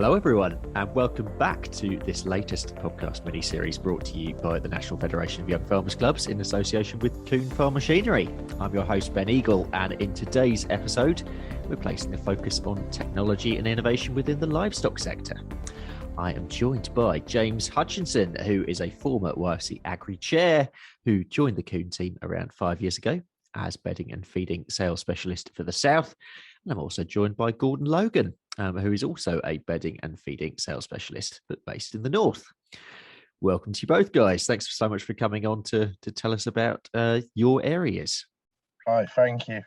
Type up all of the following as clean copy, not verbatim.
Hello everyone, and welcome back to this latest podcast mini-series brought to you by the National Federation of Young Farmers Clubs in association with KUHN Farm Machinery. I'm your host Ben Eagle, and in today's episode we're placing a focus on technology and innovation within the livestock sector. I am joined by James Hutchinson, who is a former YFC Agri Chair who joined the KUHN team around 5 years ago as bedding and feeding sales specialist for the South. And I'm also joined by Logan, who is also a bedding and feeding sales specialist, but based in the North. Welcome to you both, guys. Thanks so much for coming on to tell us about your areas. Hi, thank you.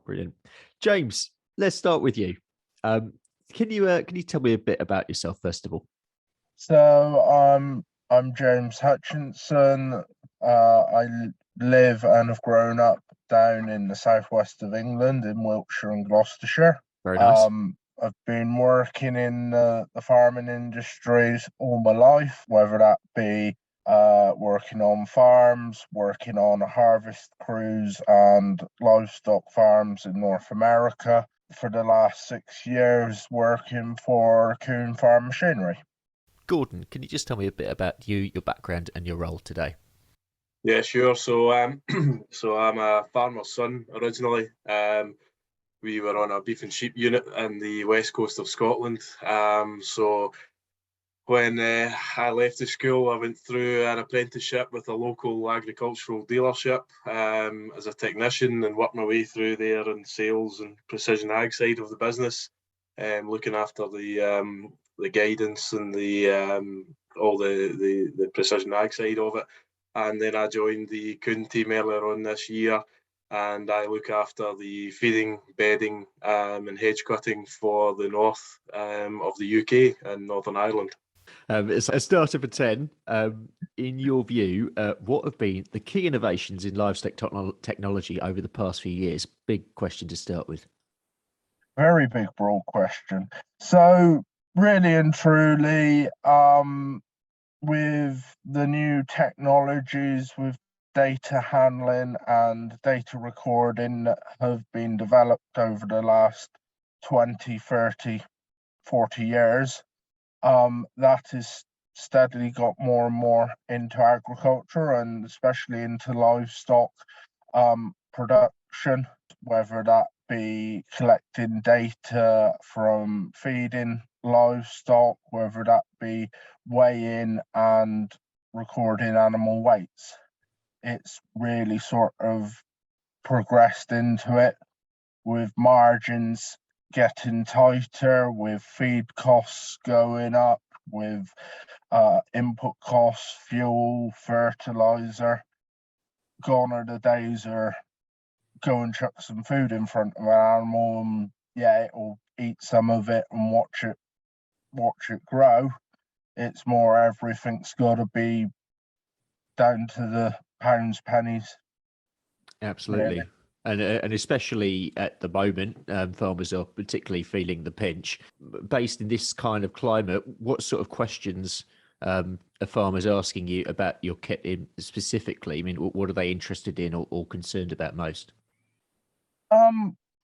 Brilliant. James, let's start with you. Can you tell me a bit about yourself, first of all? So I'm James Hutchinson. I live and have grown up down in the southwest of England in Wiltshire and Gloucestershire. Very nice. I've been working in the farming industries all my life, whether that be working on farms, working on harvest crews and livestock farms in North America. For the last 6 years, working for KUHN Farm Machinery. Gordon, can you just tell me a bit about you, your background and your role today? Yeah, sure. So I'm a farmer's son originally. We were on a beef and sheep unit in the west coast of Scotland. So when I left the school, I went through an apprenticeship with a local agricultural dealership as a technician, and worked my way through there in sales and precision ag side of the business, looking after the guidance and all the precision ag side of it. And then I joined the KUHN team earlier on this year, and I look after the feeding, bedding and hedge cutting for the north of the UK and Northern Ireland. As a starter for 10, in your view, what have been the key innovations in livestock technology over the past few years? Big question to start with. Very big, broad question. So really and truly, with the new technologies, with data handling and data recording that have been developed over the last 20, 30, 40 years, that has steadily got more and more into agriculture and especially into livestock production, whether that be collecting data from feeding livestock, whether that be weighing and recording animal weights. It's really sort of progressed into it, with margins getting tighter, with feed costs going up, with input costs, fuel, fertilizer. Gone are the days of go and chuck some food in front of an animal and it'll eat some of it and watch it grow. It's more everything's got to be down to the pounds, pennies. Absolutely. Really. And especially at the moment, farmers are particularly feeling the pinch. Based in this kind of climate, what sort of questions are farmers asking you about your kit specifically? I mean, what are they interested in or concerned about most?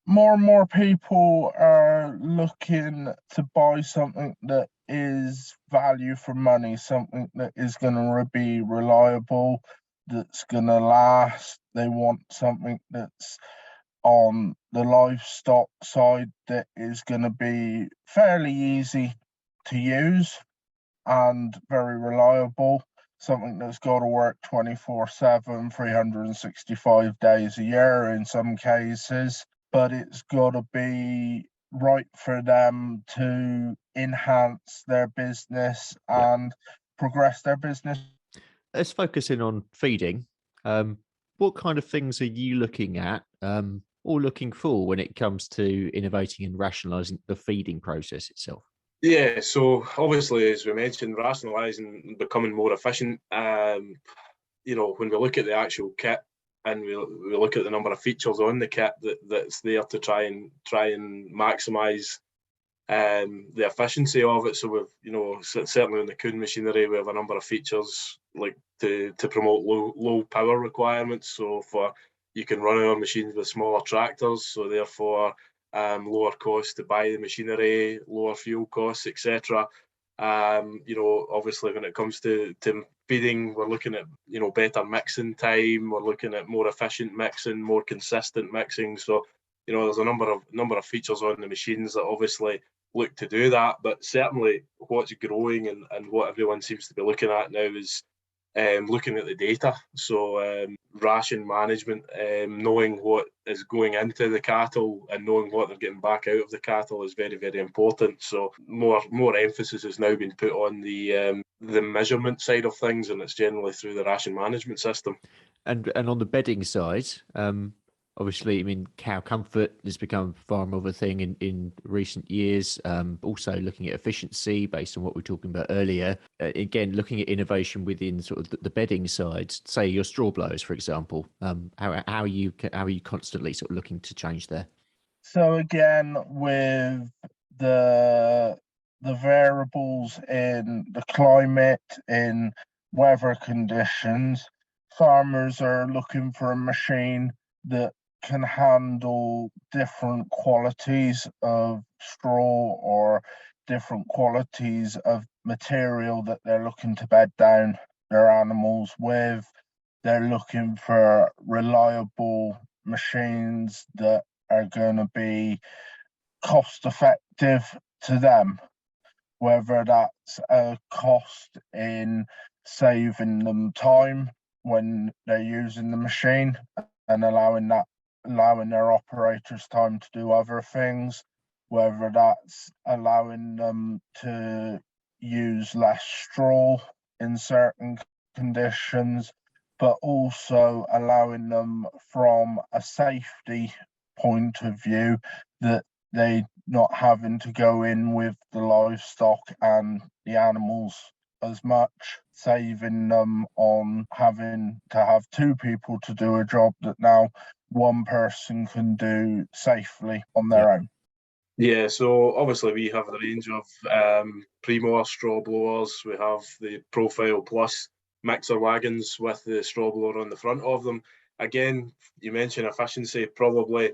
More and more people are looking to buy something that is value for money, something that is going to be reliable, that's going to last. They want something that's on the livestock side that is going to be fairly easy to use and very reliable, something that's got to work 24/7, 365 days a year in some cases, but it's got to be right for them to enhance their business and progress their business. Let's focus in on feeding. What kind of things are you looking at or looking for when it comes to innovating and rationalising the feeding process itself? Yeah, so obviously, as we mentioned, rationalising and becoming more efficient. When we look at the actual kit and we look at the number of features on the kit that's there to try and maximise the efficiency of it. So we've, certainly in the KUHN machinery, we have a number of features like to promote low power requirements. So you can run our machines with smaller tractors, so therefore lower cost to buy the machinery, lower fuel costs, etc. Obviously when it comes to feeding, we're looking at, better mixing time, we're looking at more efficient mixing, more consistent mixing. So, there's a number of features on the machines that obviously look to do that, but certainly what's growing and what everyone seems to be looking at now is looking at the data. So ration management, knowing what is going into the cattle and knowing what they're getting back out of the cattle is very, very important. So more emphasis has now been put on the measurement side of things, and it's generally through the ration management system. And on the bedding side, obviously, I mean, cow comfort has become far more of a thing in recent years. Also looking at efficiency based on what we were talking about earlier. Again, looking at innovation within sort of the bedding side, say your straw blowers, for example. How are you constantly sort of looking to change there? So again, with the variables in the climate, in weather conditions, farmers are looking for a machine that can handle different qualities of straw or different qualities of material that they're looking to bed down their animals with. They're looking for reliable machines that are going to be cost effective to them, whether that's a cost in saving them time when they're using the machine and allowing their operators time to do other things, whether that's allowing them to use less straw in certain conditions, but also allowing them from a safety point of view that they not having to go in with the livestock and the animals as much, saving them on having to have two people to do a job that now one person can do safely on their own. Yeah, so obviously we have a range of Primo straw blowers. We have the Profile Plus mixer wagons with the straw blower on the front of them. Again, you mentioned efficiency, probably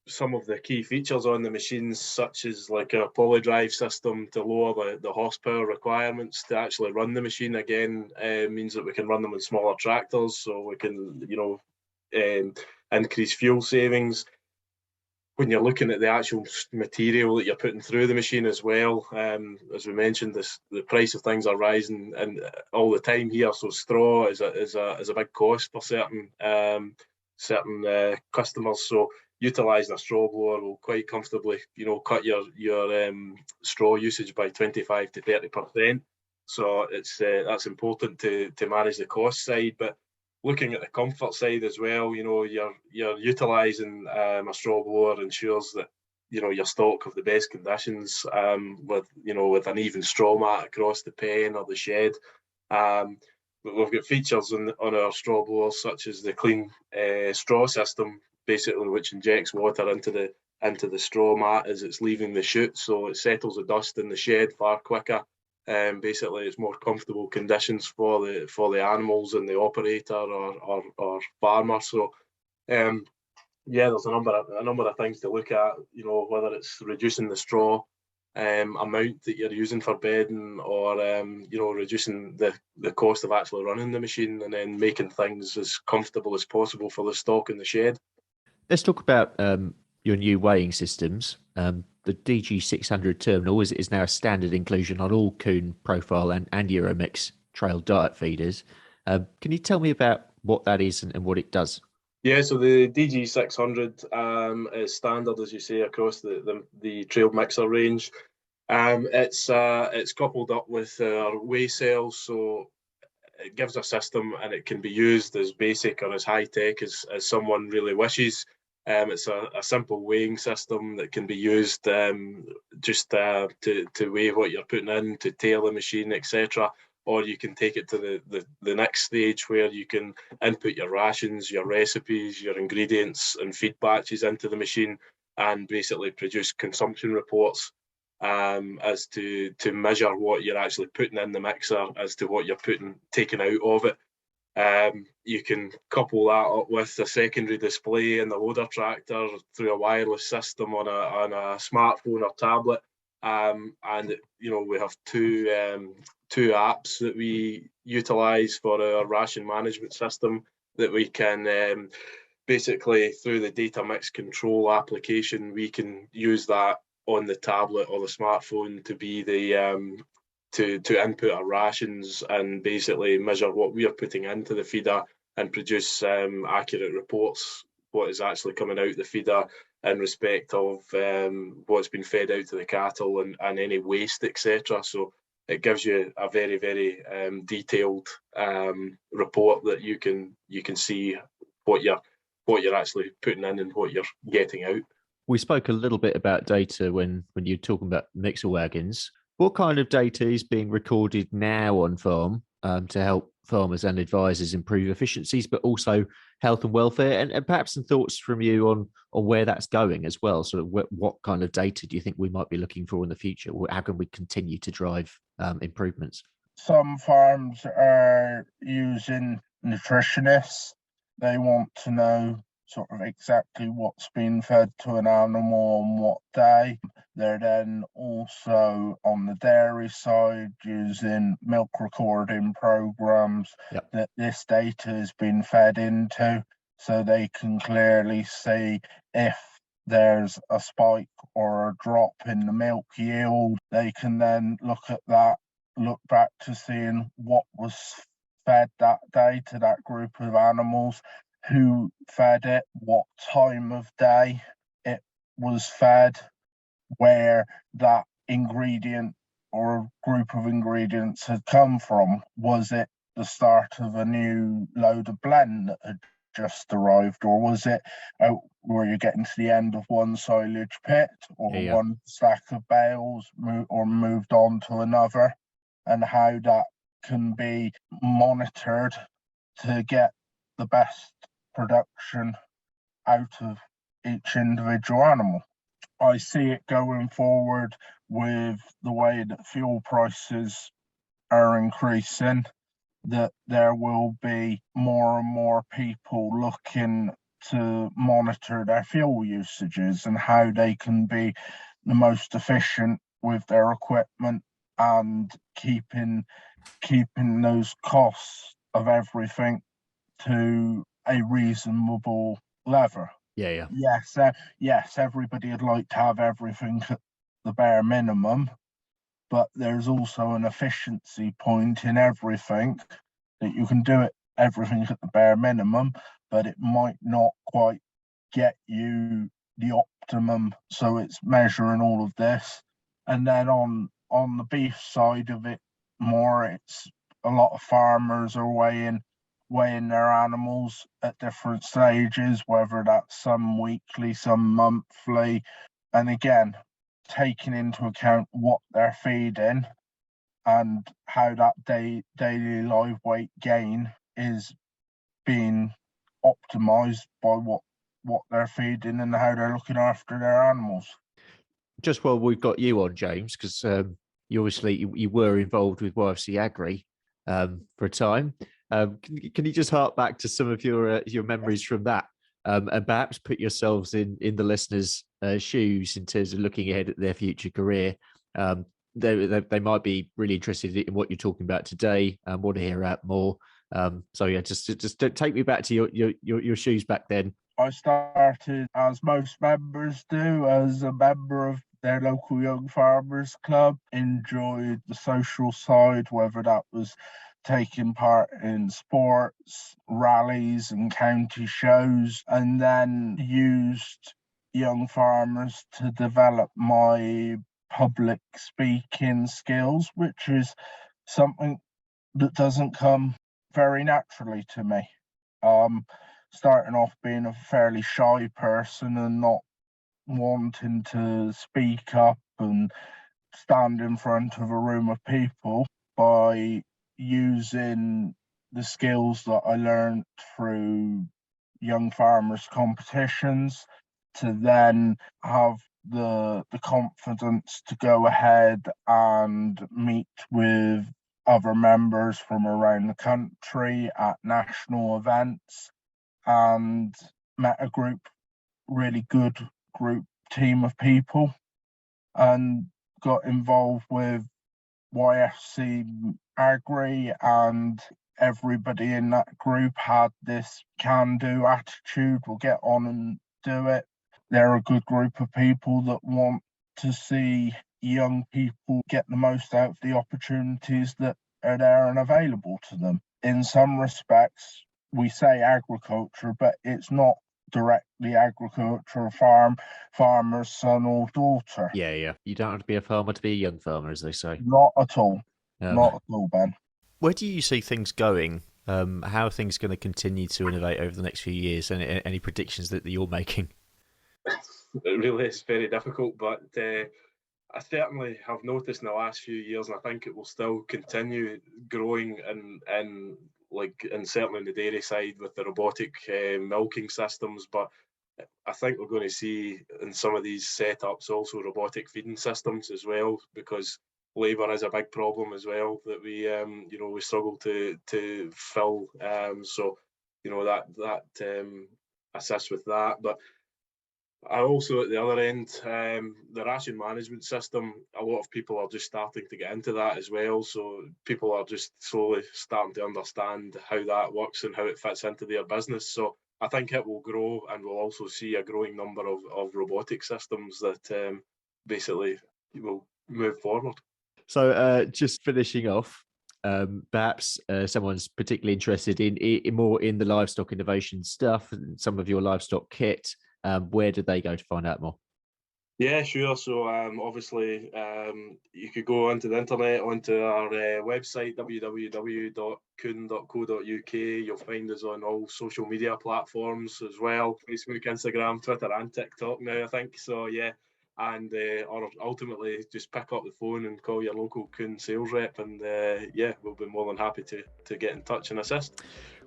some of the key features on the machines, such as like a polydrive system to lower the horsepower requirements to actually run the machine, again, means that we can run them in smaller tractors, so we can, increase fuel savings. When you're looking at the actual material that you're putting through the machine as well, as we mentioned, the price of things are rising and all the time here. So straw is a big cost for certain customers. So utilising a straw blower will quite comfortably, cut your straw usage by 25 to 30%. So that's important to manage the cost side, but looking at the comfort side as well, you're utilising a straw blower ensures that your stock of the best conditions, with an even straw mat across the pen or the shed. But we've got features on our straw blowers such as the clean straw system, basically, which injects water into the straw mat as it's leaving the chute, so it settles the dust in the shed far quicker. Basically, it's more comfortable conditions for the animals and the operator or farmer. So, there's a number of things to look at. Whether it's reducing the straw amount that you're using for bedding, or reducing the cost of actually running the machine, and then making things as comfortable as possible for the stock in the shed. Let's talk about your new weighing systems. The DG600 terminal is now a standard inclusion on all KUHN profile and Euromix trail diet feeders. Can you tell me about what that is and what it does? Yeah, so the DG600 is standard, as you say, across the trail mixer range. It's coupled up with our weigh cells, so it gives a system and it can be used as basic or as high tech as someone really wishes. It's a simple weighing system that can be used just to weigh what you're putting in, to tail the machine, etc. Or you can take it to the next stage where you can input your rations, your recipes, your ingredients and feed batches into the machine and basically produce consumption reports as to measure what you're actually putting in the mixer, as to what you're taking out of it. You can couple that up with the secondary display in the loader tractor through a wireless system on a smartphone or tablet. And we have two apps that we utilise for our ration management system that we can basically, through the data mix control application, we can use that on the tablet or the smartphone to be the to input our rations and basically measure what we are putting into the feeder and produce accurate reports, what is actually coming out the feeder in respect of what's been fed out to the cattle and any waste, etc. So it gives you a very, very detailed report that you can see what you're actually putting in and what you're getting out. We spoke a little bit about data when you're talking about mixer wagons. What kind of data is being recorded now on farm to help farmers and advisors improve efficiencies, but also health and welfare? And perhaps some thoughts from you on where that's going as well. Sort of what kind of data do you think we might be looking for in the future? How can we continue to drive improvements? Some farms are using nutritionists. They want to know sort of exactly what's been fed to an animal on what day. They're then also on the dairy side using milk recording programs that this data has been fed into, so they can clearly see if there's a spike or a drop in the milk yield. They can then look at that, look back to seeing what was fed that day to that group of animals, who fed it, what time of day it was fed, where that ingredient or group of ingredients had come from. Was it the start of a new load of blend that had just arrived, or was it where you're getting to the end of one silage pit or one stack of bales or moved on to another, and how that can be monitored to get the best production out of each individual animal. I see it going forward with the way that fuel prices are increasing, that there will be more and more people looking to monitor their fuel usages and how they can be the most efficient with their equipment and keeping those costs of everything to a reasonable level. Yes, everybody would like to have everything at the bare minimum, but there's also an efficiency point in everything, that you can do everything at the bare minimum, but it might not quite get you the optimum. So it's measuring all of this. And then on the beef side of it more, it's a lot of farmers are weighing their animals at different stages, whether that's some weekly, some monthly, and again, taking into account what they're feeding and how that daily live weight gain is being optimized by what they're feeding and how they're looking after their animals. Just while we've got you on, James, because you obviously you were involved with YFC Agri for a time. Can you just hark back to some of your memories from that, and perhaps put yourselves in the listeners' shoes in terms of looking ahead at their future career? They might be really interested in what you're talking about today and want to hear out more. So yeah, just take me back to your shoes back then. I started, as most members do, as a member of their local young farmers club. Enjoyed the social side, whether that was taking part in sports, rallies and county shows, and then used young farmers to develop my public speaking skills, which is something that doesn't come very naturally to me. Starting off being a fairly shy person and not wanting to speak up and stand in front of a room of people, by using the skills that I learned through young farmers competitions to then have the confidence to go ahead and meet with other members from around the country at national events, and met a really good team of people, and got involved with YFC Agri, and everybody in that group had this can-do attitude. We'll get on and do it. They're a good group of people that want to see young people get the most out of the opportunities that are there and available to them. In some respects, we say agriculture, but it's not directly agriculture, farmer's son or daughter. Yeah. You don't have to be a farmer to be a young farmer, as they say. Not at all. Not at all, Ben. Where do you see things going? How are things going to continue to innovate over the next few years? And any predictions that you're making? It really is very difficult, but I certainly have noticed in the last few years, and I think it will still continue growing, and certainly in the dairy side with the robotic milking systems. But I think we're going to see in some of these setups also robotic feeding systems as well, because labour is a big problem as well that we struggle to fill. So that assists with that. But I also, at the other end, the ration management system, a lot of people are just starting to get into that as well. So people are just slowly starting to understand how that works and how it fits into their business. So I think it will grow, and we'll also see a growing number of robotic systems that basically will move forward. So just finishing off, perhaps someone's particularly interested in more in the livestock innovation stuff and some of your livestock kit. Where do they go to find out more? Yeah, sure. So obviously you could go onto the internet, onto our website, www.KUHN.co.uk. You'll find us on all social media platforms as well, Facebook, Instagram, Twitter and TikTok now, I think. So yeah, and or ultimately just pick up the phone and call your local KUHN sales rep, and we'll be more than happy to get in touch and assist.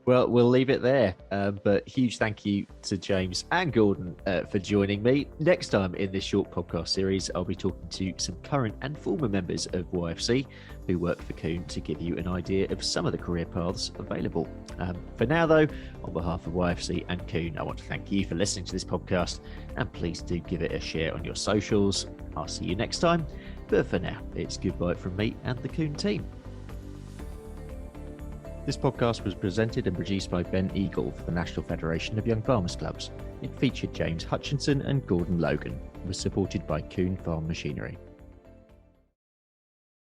Well, we'll leave it there. But huge thank you to James and Gordon for joining me. Next time in this short podcast series, I'll be talking to some current and former members of YFC who work for KUHN to give you an idea of some of the career paths available. For now, though, on behalf of YFC and KUHN, I want to thank you for listening to this podcast, and please do give it a share on your socials. I'll see you next time. But for now, it's goodbye from me and the KUHN team. This podcast was presented and produced by Ben Eagle for the National Federation of Young Farmers Clubs. It featured James Hutchinson and Gordon Logan and was supported by KUHN Farm Machinery.